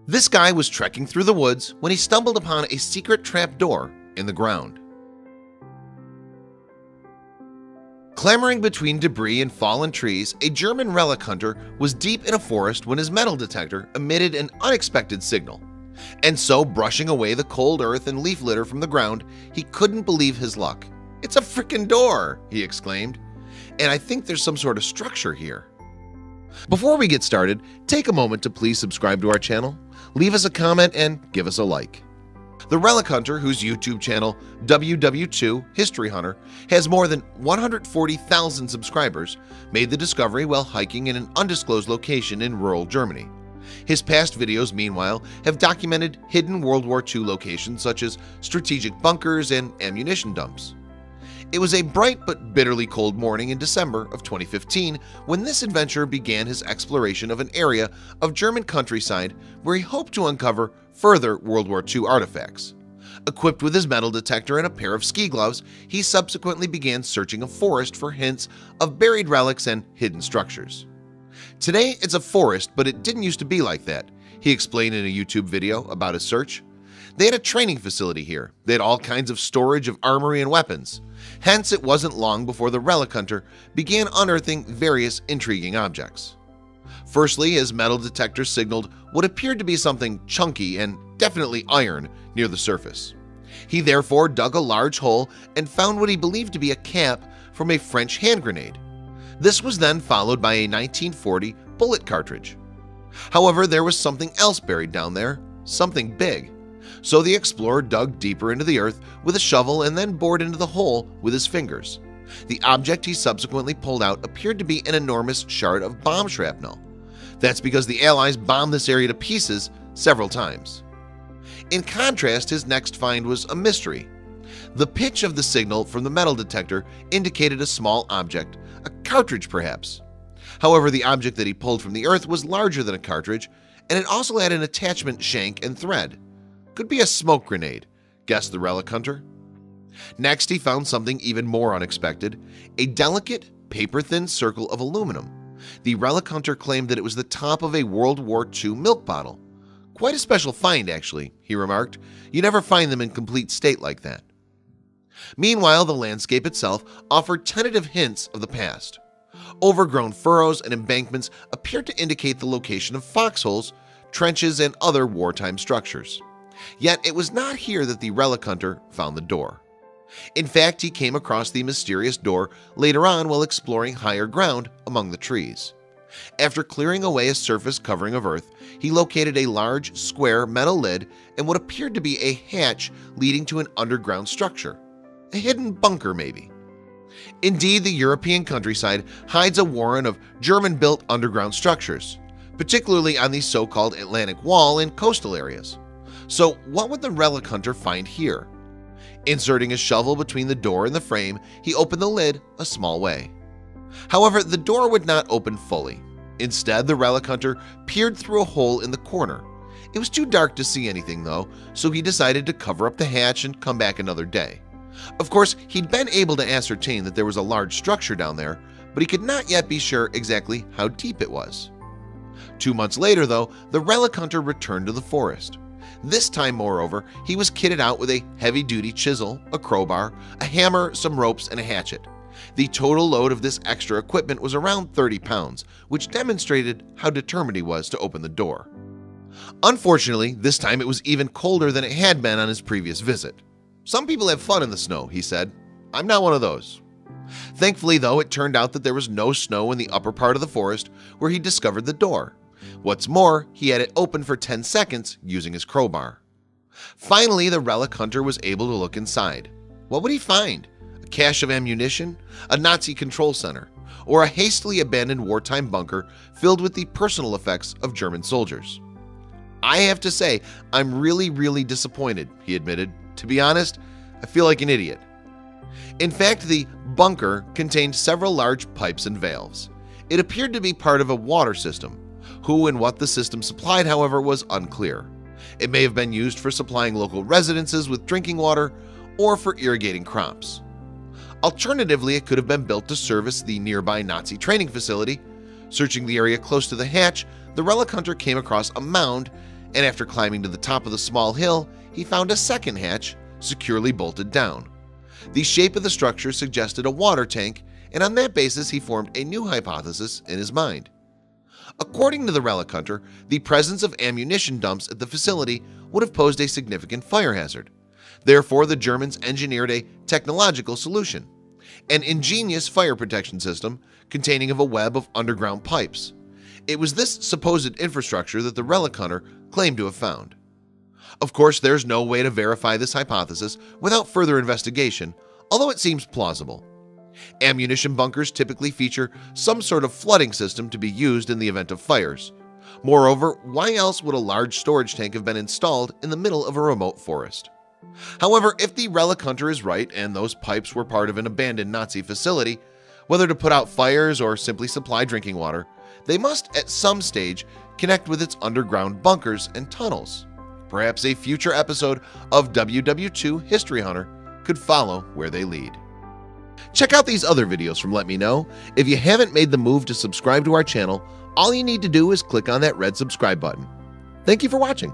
This guy was trekking through the woods when he stumbled upon a secret trapdoor in the ground. Clambering between debris and fallen trees, a German relic hunter was deep in a forest when his metal detector emitted an unexpected signal. And so, brushing away the cold earth and leaf litter from the ground, he couldn't believe his luck. "It's a frickin' door!" he exclaimed. "And I think there's some sort of structure here." Before we get started, take a moment to please subscribe to our channel, leave us a comment, and give us a like. The relic hunter, whose YouTube channel, WW2 History Hunter, has more than 140,000 subscribers, made the discovery while hiking in an undisclosed location in rural Germany. His past videos, meanwhile, have documented hidden World War II locations such as strategic bunkers and ammunition dumps. It was a bright but bitterly cold morning in December of 2015 when this adventurer began his exploration of an area of German countryside where he hoped to uncover further World War II artifacts. Equipped with his metal detector and a pair of ski gloves, he subsequently began searching a forest for hints of buried relics and hidden structures. "Today it's a forest, but it didn't used to be like that," he explained in a YouTube video about his search. "They had a training facility here. They had all kinds of storage of armory and weapons. Hence, it wasn't long before the relic hunter began unearthing various intriguing objects." Firstly, his metal detector signaled what appeared to be something chunky and definitely iron near the surface. He therefore dug a large hole and found what he believed to be a cap from a French hand grenade. This was then followed by a 1940 bullet cartridge. However, there was something else buried down there, something big. So the explorer dug deeper into the earth with a shovel and then bored into the hole with his fingers. The object he subsequently pulled out appeared to be an enormous shard of bomb shrapnel. That's because the Allies bombed this area to pieces several times. In contrast, his next find was a mystery. The pitch of the signal from the metal detector indicated a small object, a cartridge perhaps. However, the object that he pulled from the earth was larger than a cartridge, and it also had an attachment shank and thread. "Could be a smoke grenade," guessed the relic hunter. Next, he found something even more unexpected, a delicate, paper-thin circle of aluminum. The relic hunter claimed that it was the top of a World War II milk bottle. "Quite a special find, actually," he remarked. "You never find them in complete state like that." Meanwhile, the landscape itself offered tentative hints of the past. Overgrown furrows and embankments appeared to indicate the location of foxholes, trenches, and other wartime structures. Yet it was not here that the relic hunter found the door. In fact, he came across the mysterious door later on while exploring higher ground among the trees. After clearing away a surface covering of earth, he located a large, square metal lid and what appeared to be a hatch leading to an underground structure. A hidden bunker, maybe. Indeed, the European countryside hides a warren of German-built underground structures, particularly on the so-called Atlantic Wall in coastal areas. So what would the relic hunter find here? Inserting a shovel between the door and the frame, he opened the lid a small way. However, the door would not open fully. Instead, the relic hunter peered through a hole in the corner. It was too dark to see anything though, so he decided to cover up the hatch and come back another day. Of course, he'd been able to ascertain that there was a large structure down there, but he could not yet be sure exactly how deep it was. 2 months later though, the relic hunter returned to the forest. This time, moreover, he was kitted out with a heavy-duty chisel, a crowbar, a hammer, some ropes, and a hatchet. The total load of this extra equipment was around 30 pounds, which demonstrated how determined he was to open the door. Unfortunately, this time it was even colder than it had been on his previous visit. "Some people have fun in the snow," he said. "I'm not one of those." Thankfully, though, it turned out that there was no snow in the upper part of the forest where he discovered the door. What's more, he had it open for 10 seconds using his crowbar. Finally, the relic hunter was able to look inside. What would he find? A cache of ammunition, a Nazi control center, or a hastily abandoned wartime bunker filled with the personal effects of German soldiers? "I have to say, I'm really disappointed," he admitted. "To be honest, I feel like an idiot." In fact, the bunker contained several large pipes and valves. It appeared to be part of a water system. Who and what the system supplied, however, was unclear. It may have been used for supplying local residences with drinking water or for irrigating crops. Alternatively, it could have been built to service the nearby Nazi training facility. Searching the area close to the hatch, the relic hunter came across a mound and after climbing to the top of the small hill, he found a second hatch securely bolted down. The shape of the structure suggested a water tank, and on that basis he formed a new hypothesis in his mind. According to the relic hunter, the presence of ammunition dumps at the facility would have posed a significant fire hazard. Therefore, the Germans engineered a technological solution, an ingenious fire protection system containing of a web of underground pipes. It was this supposed infrastructure that the relic hunter claimed to have found. Of course, there's no way to verify this hypothesis without further investigation, although it seems plausible. Ammunition bunkers typically feature some sort of flooding system to be used in the event of fires. Moreover, why else would a large storage tank have been installed in the middle of a remote forest? However, if the relic hunter is right and those pipes were part of an abandoned Nazi facility, whether to put out fires or simply supply drinking water, they must at some stage connect with its underground bunkers and tunnels. Perhaps a future episode of WW2 History Hunter could follow where they lead. Check out these other videos from Let Me Know. If you haven't made the move to subscribe to our channel, all you need to do is click on that red subscribe button. Thank you for watching.